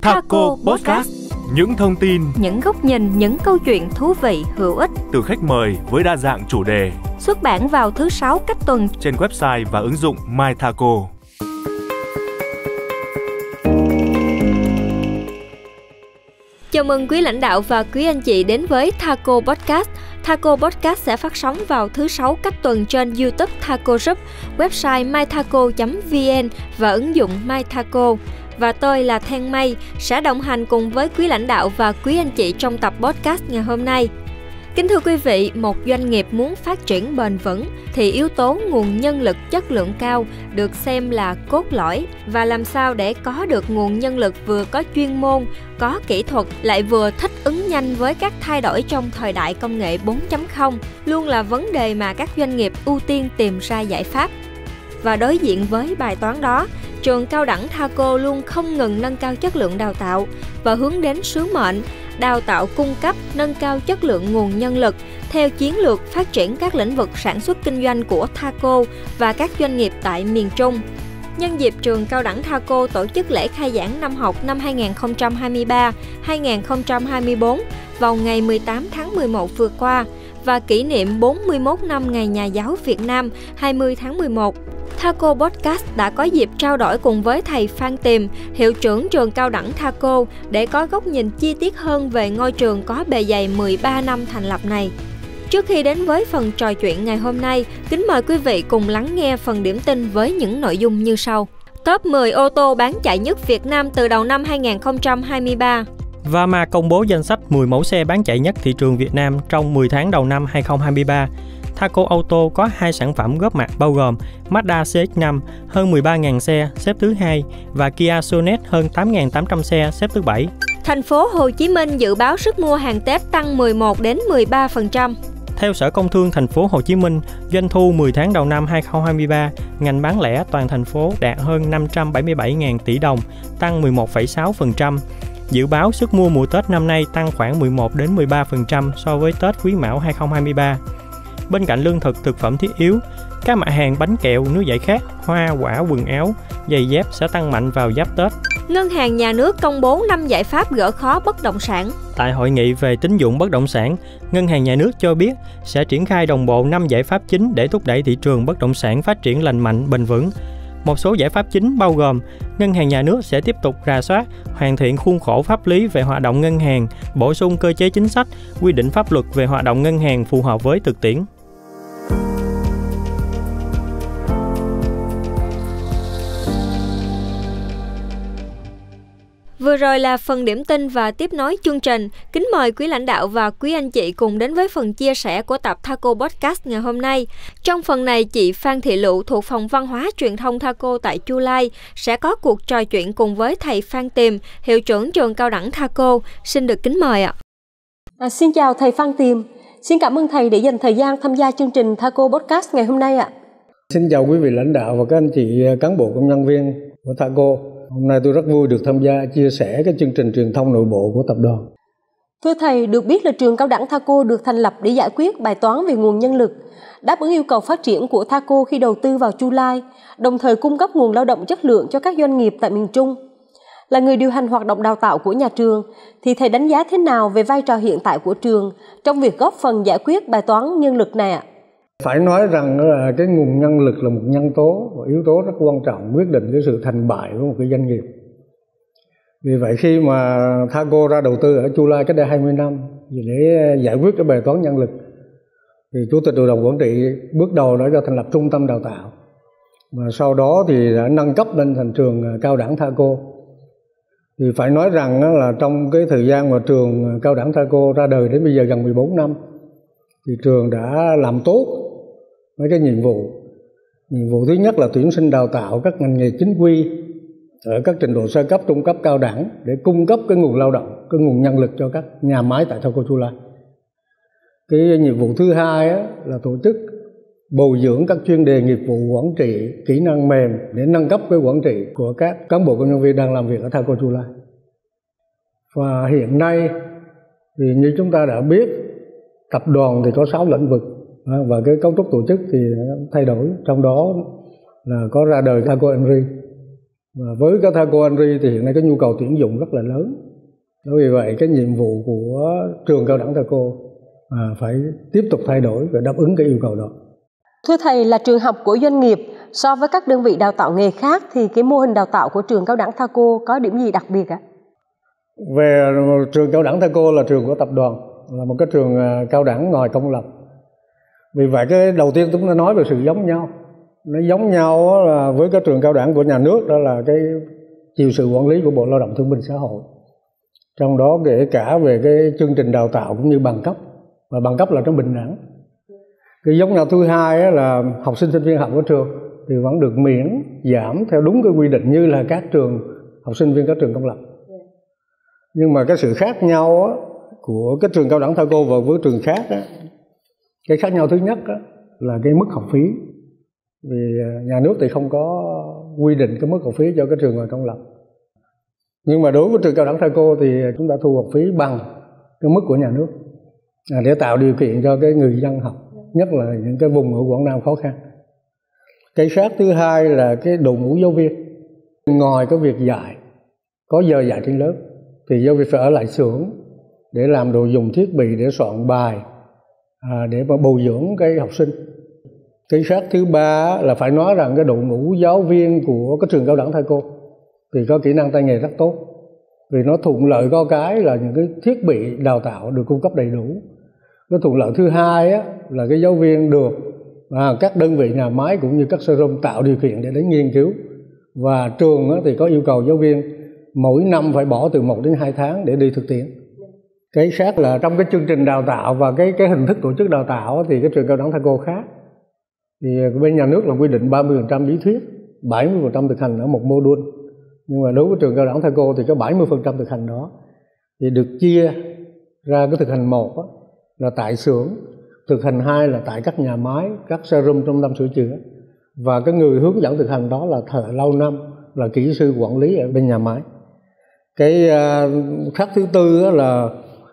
Thaco Podcast. Những thông tin, những góc nhìn, những câu chuyện thú vị, hữu ích từ khách mời với đa dạng chủ đề. Xuất bản vào thứ 6 cách tuần trên website và ứng dụng My Thaco. Chào mừng quý lãnh đạo và quý anh chị đến với Thaco Podcast. Thaco Podcast sẽ phát sóng vào thứ 6 cách tuần trên YouTube Thaco Group, website mythaco.vn và ứng dụng My Thaco. Và tôi là Then May sẽ đồng hành cùng với quý lãnh đạo và quý anh chị trong tập podcast ngày hôm nay. Kính thưa quý vị, một doanh nghiệp muốn phát triển bền vững thì yếu tố nguồn nhân lực chất lượng cao được xem là cốt lõi. Và làm sao để có được nguồn nhân lực vừa có chuyên môn, có kỹ thuật, lại vừa thích ứng nhanh với các thay đổi trong thời đại công nghệ 4.0 luôn là vấn đề mà các doanh nghiệp ưu tiên tìm ra giải pháp. Và đối diện với bài toán đó, trường cao đẳng Thaco luôn không ngừng nâng cao chất lượng đào tạo và hướng đến sứ mệnh đào tạo cung cấp, nâng cao chất lượng nguồn nhân lực theo chiến lược phát triển các lĩnh vực sản xuất kinh doanh của Thaco và các doanh nghiệp tại miền Trung. Nhân dịp trường cao đẳng Thaco tổ chức lễ khai giảng năm học năm 2023-2024 vào ngày 18 tháng 11 vừa qua và kỷ niệm 41 năm Ngày Nhà giáo Việt Nam 20 tháng 11, Thaco Podcast đã có dịp trao đổi cùng với thầy Phan Tiềm, hiệu trưởng trường cao đẳng Thaco để có góc nhìn chi tiết hơn về ngôi trường có bề dày 13 năm thành lập này. Trước khi đến với phần trò chuyện ngày hôm nay, kính mời quý vị cùng lắng nghe phần điểm tin với những nội dung như sau. Top 10 ô tô bán chạy nhất Việt Nam từ đầu năm 2023. Vama công bố danh sách 10 mẫu xe bán chạy nhất thị trường Việt Nam trong 10 tháng đầu năm 2023. Thaco Auto có 2 sản phẩm góp mặt bao gồm Mazda CX-5 hơn 13.000 xe xếp thứ 2 và Kia Sonet hơn 8.800 xe xếp thứ 7. Thành phố Hồ Chí Minh dự báo sức mua hàng Tết tăng 11 đến 13%. Theo Sở Công Thương Thành phố Hồ Chí Minh, doanh thu 10 tháng đầu năm 2023, ngành bán lẻ toàn thành phố đạt hơn 577.000 tỷ đồng, tăng 11,6%. Dự báo sức mua mùa Tết năm nay tăng khoảng 11 đến 13% so với Tết Quý Mão 2023. Bên cạnh lương thực, thực phẩm thiết yếu, các mặt hàng bánh kẹo, nước giải khát, hoa, quả, quần áo, giày dép sẽ tăng mạnh vào giáp Tết. Ngân hàng Nhà nước công bố 5 giải pháp gỡ khó bất động sản. Tại hội nghị về tín dụng bất động sản, Ngân hàng Nhà nước cho biết sẽ triển khai đồng bộ 5 giải pháp chính để thúc đẩy thị trường bất động sản phát triển lành mạnh, bền vững. Một số giải pháp chính bao gồm Ngân hàng Nhà nước sẽ tiếp tục rà soát, hoàn thiện khuôn khổ pháp lý về hoạt động ngân hàng, bổ sung cơ chế chính sách, quy định pháp luật về hoạt động ngân hàng phù hợp với thực tiễn. Vừa rồi là phần điểm tin và tiếp nối chương trình. Kính mời quý lãnh đạo và quý anh chị cùng đến với phần chia sẻ của tập Thaco Podcast ngày hôm nay. Trong phần này, chị Phan Thị Lụ thuộc Phòng Văn hóa Truyền thông Thaco tại Chu Lai sẽ có cuộc trò chuyện cùng với thầy Phan Tiềm, hiệu trưởng trường cao đẳng Thaco. Xin được kính mời ạ. Xin chào thầy Phan Tiềm. Xin cảm ơn thầy để dành thời gian tham gia chương trình Thaco Podcast ngày hôm nay ạ. Xin chào quý vị lãnh đạo và các anh chị cán bộ công nhân viên của Thaco. Hôm nay tôi rất vui được tham gia chia sẻ cái chương trình truyền thông nội bộ của tập đoàn. Thưa thầy, được biết là trường cao đẳng Thaco được thành lập để giải quyết bài toán về nguồn nhân lực, đáp ứng yêu cầu phát triển của Thaco khi đầu tư vào Chu Lai, đồng thời cung cấp nguồn lao động chất lượng cho các doanh nghiệp tại miền Trung. Là người điều hành hoạt động đào tạo của nhà trường, thì thầy đánh giá thế nào về vai trò hiện tại của trường trong việc góp phần giải quyết bài toán nhân lực này ạ? Phải nói rằng là cái nguồn nhân lực là một nhân tố và yếu tố rất quan trọng quyết định cái sự thành bại của một cái doanh nghiệp. Vì vậy khi mà Thaco ra đầu tư ở Chu Lai cách đây 20 năm để giải quyết cái bài toán nhân lực, thì Chủ tịch Hội đồng Quản trị bước đầu đã cho thành lập trung tâm đào tạo, và sau đó thì đã nâng cấp lên thành trường cao đẳng Thaco. Thì phải nói rằng là trong cái thời gian mà trường cao đẳng Thaco ra đời đến bây giờ gần 14 năm, thì trường đã làm tốt mấy cái nhiệm vụ. Nhiệm vụ thứ nhất là tuyển sinh đào tạo các ngành nghề chính quy ở các trình độ sơ cấp, trung cấp, cao đẳng để cung cấp cái nguồn lao động, cái nguồn nhân lực cho các nhà máy tại Thaco Chu Lai. Cái nhiệm vụ thứ hai là tổ chức bồi dưỡng các chuyên đề nghiệp vụ quản trị, kỹ năng mềm để nâng cấp cái quản trị của các cán bộ công nhân viên đang làm việc ở Thaco Chu Lai. Và hiện nay thì như chúng ta đã biết, tập đoàn thì có 6 lĩnh vực và cái cấu trúc tổ chức thì nó thay đổi, trong đó là có ra đời Thaco Henry Và với cái Thaco Anri thì hiện nay cái nhu cầu tuyển dụng rất là lớn. Vì vậy cái nhiệm vụ của trường cao đẳng Thaco phải tiếp tục thay đổi và đáp ứng cái yêu cầu đó. Thưa thầy, là trường học của doanh nghiệp, so với các đơn vị đào tạo nghề khác thì cái mô hình đào tạo của trường cao đẳng Thaco có điểm gì đặc biệt ạ? Về trường cao đẳng Thaco là trường của tập đoàn, là một cái trường cao đẳng ngoài công lập. Vì vậy cái đầu tiên chúng ta nói về sự giống nhau. Nó giống nhau là với cái trường cao đẳng của nhà nước, đó là cái chịu sự quản lý của Bộ Lao động Thương binh Xã hội. Trong đó kể cả về cái chương trình đào tạo cũng như bằng cấp, và bằng cấp là trong bình đẳng. Cái giống nhau thứ hai là học sinh sinh viên học ở trường thì vẫn được miễn giảm theo đúng cái quy định như là các trường học sinh viên các trường công lập. Nhưng mà cái sự khác nhau của cái trường cao đẳng Thaco và với trường khác cái khác nhau thứ nhất là cái mức học phí. Vì nhà nước thì không có quy định cái mức học phí cho cái trường ngoài công lập. Nhưng mà đối với trường cao đẳng Thaco thì chúng ta thu học phí bằng cái mức của nhà nước để tạo điều kiện cho cái người dân học, nhất là những cái vùng ở Quảng Nam khó khăn. Cái khác thứ hai là cái đội ngũ giáo viên. Ngoài cái việc dạy, có giờ dạy trên lớp, thì giáo viên phải ở lại xưởng để làm đồ dùng thiết bị, để soạn bài, để mà bồi dưỡng cái học sinh. Cái khác thứ ba là phải nói rằng cái đội ngũ giáo viên của cái trường cao đẳng Thaco thì có kỹ năng tay nghề rất tốt. Vì nó thuận lợi có cái là những cái thiết bị đào tạo được cung cấp đầy đủ. Cái thuận lợi thứ hai là cái giáo viên được các đơn vị nhà máy cũng như các showroom tạo điều kiện để đến nghiên cứu. Và trường thì có yêu cầu giáo viên mỗi năm phải bỏ từ 1 đến 2 tháng để đi thực tiễn. Cái khác là trong cái chương trình đào tạo và cái hình thức tổ chức đào tạo thì cái trường cao đẳng Thaco khác. Thì bên nhà nước là quy định 30% lý thuyết, 70% thực hành ở một mô đun. Nhưng mà đối với trường cao đẳng Thaco thì có 70% thực hành đó thì được chia ra. Cái thực hành 1 là tại xưởng, thực hành 2 là tại các nhà máy, các showroom, trung tâm sửa chữa, và cái người hướng dẫn thực hành đó là thợ lâu năm, là kỹ sư quản lý ở bên nhà máy. Cái khác thứ tư là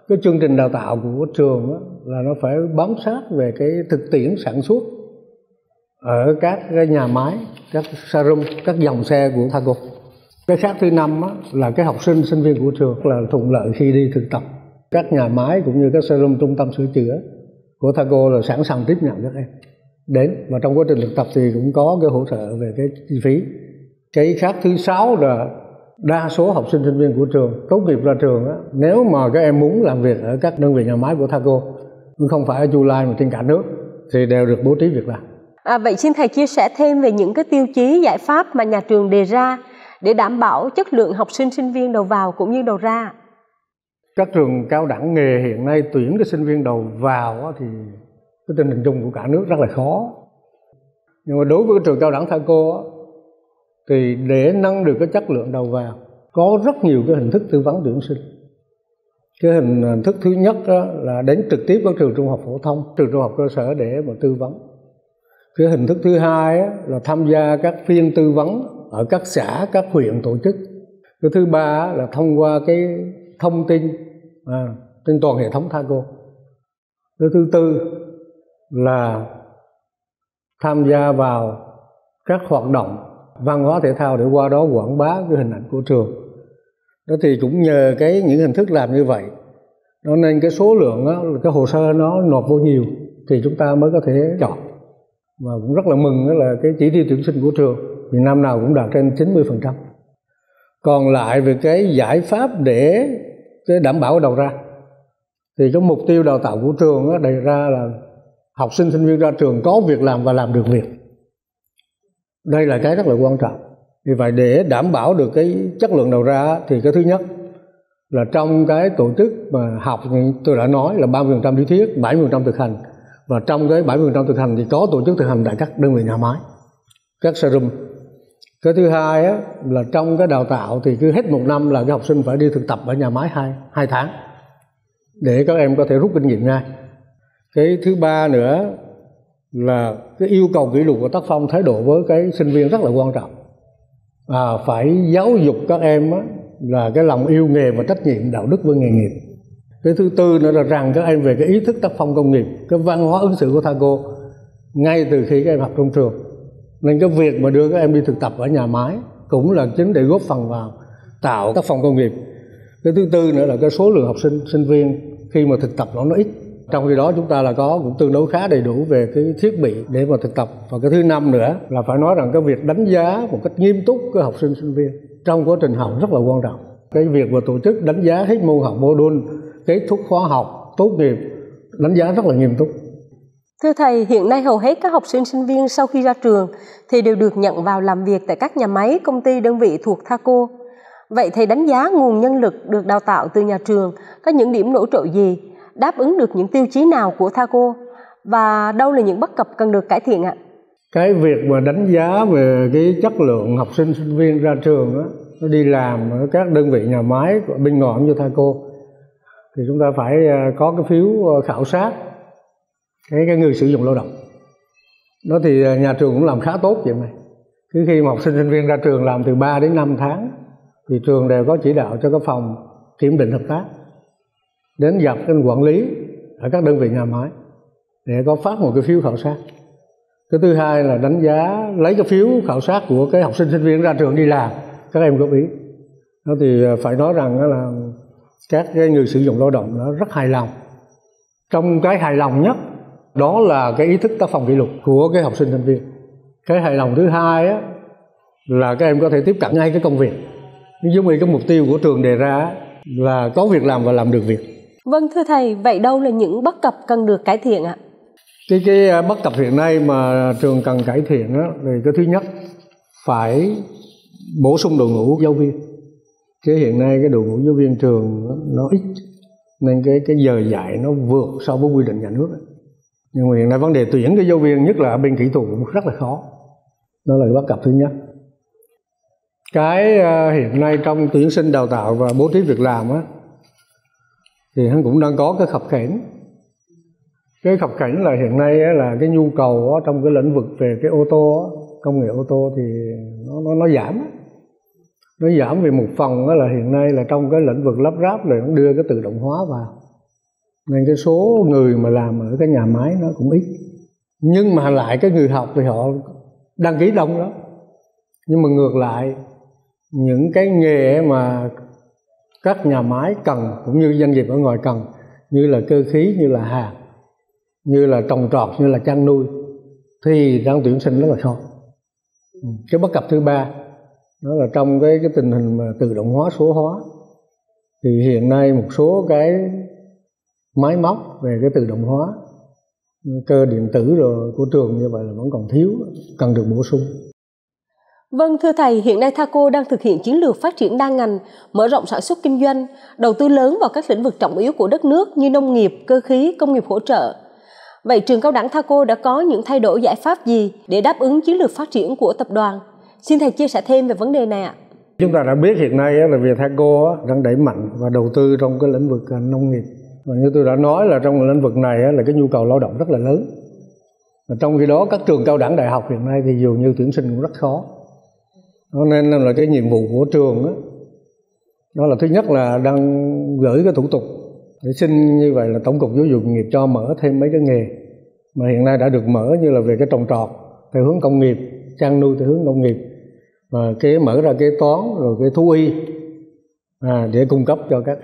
cái chương trình đào tạo của trường là nó phải bám sát về cái thực tiễn sản xuất ở các cái nhà máy, các showroom, các dòng xe của Thaco. Cái khác thứ 5 là cái học sinh, sinh viên của trường là thuận lợi khi đi thực tập. Các nhà máy cũng như các showroom, trung tâm sửa chữa của Thaco là sẵn sàng tiếp nhận các em đến. Và trong quá trình thực tập thì cũng có cái hỗ trợ về cái chi phí. Cái khác thứ 6 là đa số học sinh, sinh viên của trường tốt nghiệp ra trường nếu mà các em muốn làm việc ở các đơn vị nhà máy của Thaco, cũng không phải ở Chu Lai mà trên cả nước, thì đều được bố trí việc làm. Vậy xin thầy chia sẻ thêm về những cái tiêu chí, giải pháp mà nhà trường đề ra để đảm bảo chất lượng học sinh, sinh viên đầu vào cũng như đầu ra. Các trường cao đẳng nghề hiện nay tuyển cái sinh viên đầu vào thì cái tình hình chung của cả nước rất là khó. Nhưng mà đối với cái trường cao đẳng Thaco thì để nâng được cái chất lượng đầu vào có rất nhiều cái hình thức tư vấn tuyển sinh. Cái hình thức thứ nhất là đến trực tiếp các trường trung học phổ thông, trường trung học cơ sở để mà tư vấn. Cái hình thức thứ hai là tham gia các phiên tư vấn ở các xã, các huyện tổ chức. Cái thứ ba là thông qua cái thông tin trên toàn hệ thống Thaco. Cái thứ tư là tham gia vào các hoạt động văn hóa thể thao để qua đó quảng bá cái hình ảnh của trường. Đó thì cũng nhờ những hình thức làm như vậy, nó nên cái số lượng cái hồ sơ nó nộp vô nhiều thì chúng ta mới có thể chọn. Và cũng rất là mừng là cái chỉ tiêu tuyển sinh của trường thì năm nào cũng đạt trên 90%. Còn lại về cái giải pháp để đảm bảo đầu ra thì cái mục tiêu đào tạo của trường đề ra là học sinh, sinh viên ra trường có việc làm và làm được việc. Đây là cái rất là quan trọng. Vì vậy để đảm bảo được cái chất lượng đầu ra thì cái thứ nhất là trong cái tổ chức mà học tôi đã nói là 30% lý thuyết, 70% thực hành. Và trong cái 70% thực hành thì có tổ chức thực hành tại các đơn vị nhà máy, các showroom. Cái thứ hai là trong cái đào tạo thì cứ hết 1 năm là cái học sinh phải đi thực tập ở nhà máy 2 tháng để các em có thể rút kinh nghiệm ngay. Cái thứ ba nữa là cái yêu cầu kỷ luật của tác phong thái độ với cái sinh viên rất là quan trọng. Phải giáo dục các em là cái lòng yêu nghề và trách nhiệm đạo đức với nghề nghiệp. Cái thứ tư nữa là rằng các em về cái ý thức tác phong công nghiệp, cái văn hóa ứng xử của Thaco ngay từ khi các em học trong trường. Nên cái việc mà đưa các em đi thực tập ở nhà máy cũng là chính để góp phần vào tạo các phòng công nghiệp. Cái thứ tư nữa là cái số lượng học sinh, sinh viên khi mà thực tập nó ít. Trong khi đó chúng ta là có cũng tương đối khá đầy đủ về cái thiết bị để mà thực tập. Và cái thứ năm nữa là phải nói rằng cái việc đánh giá một cách nghiêm túc cái học sinh, sinh viên trong quá trình học rất là quan trọng. Cái việc mà tổ chức đánh giá hết môn học module, kết thúc khóa học, tốt nghiệp, đánh giá rất là nghiêm túc. Thưa Thầy, hiện nay hầu hết các học sinh sinh viên sau khi ra trường thì đều được nhận vào làm việc tại các nhà máy, công ty, đơn vị thuộc Thaco. Vậy Thầy đánh giá nguồn nhân lực được đào tạo từ nhà trường có những điểm nổi trội gì, đáp ứng được những tiêu chí nào của Thaco và đâu là những bất cập cần được cải thiện ạ? Cái việc mà đánh giá về cái chất lượng học sinh sinh viên ra trường đó, nó đi làm ở các đơn vị nhà máy bên ngoài như Thaco thì chúng ta phải có cái phiếu khảo sát cái người sử dụng lao động. Đó thì nhà trường cũng làm khá tốt vậy này. Cứ khi mà học sinh sinh viên ra trường làm từ 3 đến 5 tháng thì trường đều có chỉ đạo cho các phòng kiểm định hợp tác đến gặp cái quản lý ở các đơn vị nhà máy để có phát một cái phiếu khảo sát. Cái thứ hai là đánh giá lấy cái phiếu khảo sát của cái học sinh sinh viên ra trường đi làm, các em góp ý. Đó thì phải nói rằng là các cái người sử dụng lao động nó rất hài lòng. Trong cái hài lòng nhất đó là cái ý thức tác phong kỷ luật của cái học sinh sinh viên. Cái hài lòng thứ hai á, là các em có thể tiếp cận ngay cái công việc. Giống như cái mục tiêu của trường đề ra là có việc làm và làm được việc. Vâng thưa Thầy, vậy đâu là những bất cập cần được cải thiện ạ? Cái bất cập hiện nay mà trường cần cải thiện đó, thì cái thứ nhất phải bổ sung đội ngũ giáo viên. Chứ hiện nay cái đội ngũ giáo viên trường nó ít nên cái giờ dạy nó vượt so với quy định nhà nước. Nhưng mà hiện nay vấn đề tuyển cái giáo viên, nhất là ở bên kỹ thuật, cũng rất là khó. Đó là cái bất cập thứ nhất. Cái hiện nay trong tuyển sinh đào tạo và bố trí việc làm á, thì hắn cũng đang có cái khập khiễng. Cái khập khiễng là hiện nay á, là cái nhu cầu á, trong cái lĩnh vực về cái ô tô á, công nghệ ô tô thì nó giảm. Nó giảm vì một phần á, là hiện nay là trong cái lĩnh vực lắp ráp là nó đưa cái tự động hóa vào, nên cái số người mà làm ở cái nhà máy nó cũng ít. Nhưng mà lại cái người học thì họ đăng ký đông đó. Nhưng mà ngược lại những cái nghề mà các nhà máy cần cũng như doanh nghiệp ở ngoài cần, như là cơ khí, như là hàng, như là trồng trọt, như là chăn nuôi, thì đang tuyển sinh rất là khó. Cái bất cập thứ ba đó là trong cái tình hình mà tự động hóa, số hóa, thì hiện nay một số cái máy móc về cái tự động hóa, cơ điện tử rồi của trường như vậy là vẫn còn thiếu, cần được bổ sung. Vâng thưa Thầy, hiện nay Thaco đang thực hiện chiến lược phát triển đa ngành, mở rộng sản xuất kinh doanh, đầu tư lớn vào các lĩnh vực trọng yếu của đất nước như nông nghiệp, cơ khí, công nghiệp hỗ trợ. Vậy trường cao đẳng Thaco đã có những thay đổi giải pháp gì để đáp ứng chiến lược phát triển của tập đoàn? Xin Thầy chia sẻ thêm về vấn đề này ạ. Chúng ta đã biết hiện nay là việc Thaco đang đẩy mạnh và đầu tư trong cái lĩnh vực nông nghiệp. Và như tôi đã nói là trong lĩnh vực này là cái nhu cầu lao động rất là lớn. Và trong khi đó các trường cao đẳng đại học hiện nay thì dường như tuyển sinh cũng rất khó. Đó nên là cái nhiệm vụ của trường đó là thứ nhất là đang gửi cái thủ tục để xin như vậy là Tổng cục Giáo dục Nghề nghiệp cho mở thêm mấy cái nghề mà hiện nay đã được mở, như là về cái trồng trọt theo hướng công nghiệp, chăn nuôi theo hướng công nghiệp, và cái mở ra kế toán rồi cái thú y để cung cấp cho các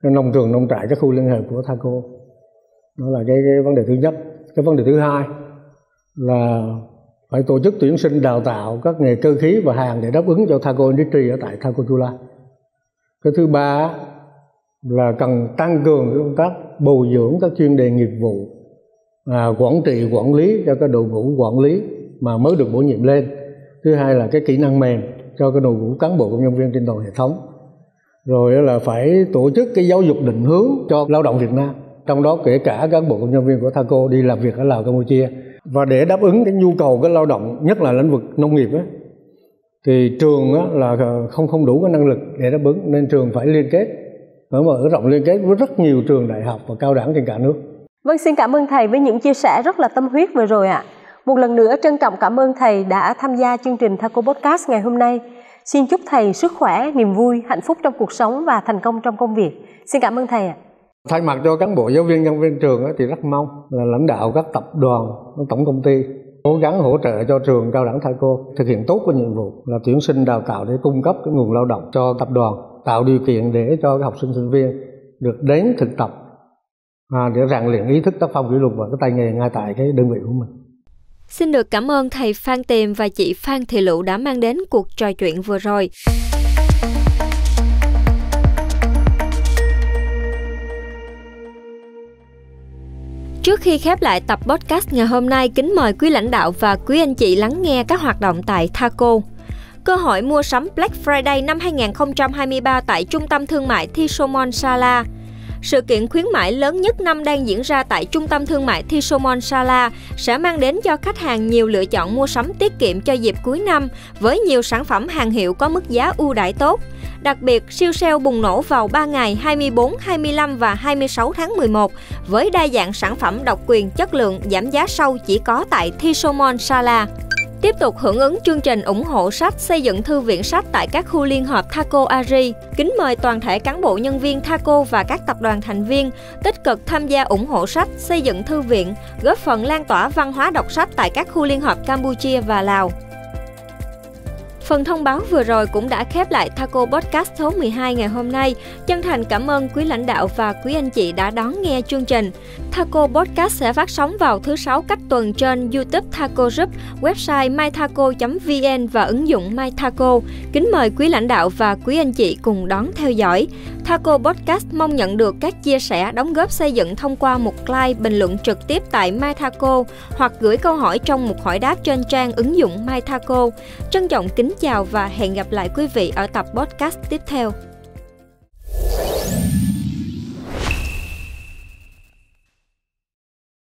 cái nông trường, nông trại, các khu liên hợp của Thaco. Đó là cái vấn đề thứ nhất. Cái vấn đề thứ hai là phải tổ chức tuyển sinh đào tạo các nghề cơ khí và hàng để đáp ứng cho Thaco Industry ở tại Thaco Chu Lai. Cái thứ ba là cần tăng cường cái công tác bồi dưỡng các chuyên đề nghiệp vụ, quản trị, quản lý cho cái đội ngũ quản lý mà mới được bổ nhiệm lên. Thứ hai là cái kỹ năng mềm cho cái đội ngũ cán bộ công nhân viên trên toàn hệ thống. Rồi là phải tổ chức cái giáo dục định hướng cho lao động Việt Nam, trong đó kể cả cán bộ công nhân viên của Thaco đi làm việc ở Lào, Campuchia. Và để đáp ứng cái nhu cầu cái lao động, nhất là lĩnh vực nông nghiệp thì trường là không đủ cái năng lực để đáp ứng, nên trường phải liên kết, mở rộng liên kết với rất nhiều trường đại học và cao đẳng trên cả nước. Vâng, xin cảm ơn Thầy với những chia sẻ rất là tâm huyết vừa rồi ạ. Một lần nữa trân trọng cảm ơn Thầy đã tham gia chương trình Thaco Podcast ngày hôm nay. Xin chúc Thầy sức khỏe, niềm vui, hạnh phúc trong cuộc sống và thành công trong công việc. Xin cảm ơn Thầy ạ. Thay mặt cho cán bộ, giáo viên, nhân viên trường thì rất mong là lãnh đạo các tập đoàn, tổng công ty cố gắng hỗ trợ cho trường cao đẳng Thaco thực hiện tốt cái nhiệm vụ là tuyển sinh đào tạo để cung cấp cái nguồn lao động cho tập đoàn, tạo điều kiện để cho các học sinh sinh viên được đến thực tập để rèn luyện ý thức tác phong kỷ luật và cái tay nghề ngay tại cái đơn vị của mình. Xin được cảm ơn thầy Phan Tiềm và chị Phan Thị Lụ đã mang đến cuộc trò chuyện vừa rồi. Trước khi khép lại tập podcast ngày hôm nay, kính mời quý lãnh đạo và quý anh chị lắng nghe các hoạt động tại Thaco. Cơ hội mua sắm Black Friday năm 2023 tại Trung tâm Thương mại Thisomon Sala. Sự kiện khuyến mãi lớn nhất năm đang diễn ra tại Trung tâm Thương mại Thisomon Sala sẽ mang đến cho khách hàng nhiều lựa chọn mua sắm tiết kiệm cho dịp cuối năm với nhiều sản phẩm hàng hiệu có mức giá ưu đãi tốt. Đặc biệt, siêu sale bùng nổ vào 3 ngày 24, 25 và 26 tháng 11 với đa dạng sản phẩm độc quyền chất lượng giảm giá sâu chỉ có tại Thisomon Sala. Tiếp tục hưởng ứng chương trình ủng hộ sách xây dựng thư viện sách tại các khu liên hợp Thaco Ari. Kính mời toàn thể cán bộ nhân viên Thaco và các tập đoàn thành viên tích cực tham gia ủng hộ sách xây dựng thư viện, góp phần lan tỏa văn hóa đọc sách tại các khu liên hợp Campuchia và Lào. Phần thông báo vừa rồi cũng đã khép lại Thaco Podcast số 12 ngày hôm nay. Chân thành cảm ơn quý lãnh đạo và quý anh chị đã đón nghe chương trình. Thaco Podcast sẽ phát sóng vào thứ 6 cách tuần trên YouTube Thaco Group, website mythaco.vn và ứng dụng mythaco. Kính mời quý lãnh đạo và quý anh chị cùng đón theo dõi. Thaco Podcast mong nhận được các chia sẻ đóng góp xây dựng thông qua một like, bình luận trực tiếp tại mythaco hoặc gửi câu hỏi trong một hỏi đáp trên trang ứng dụng mythaco. Trân trọng kính chào và hẹn gặp lại quý vị ở tập podcast tiếp theo.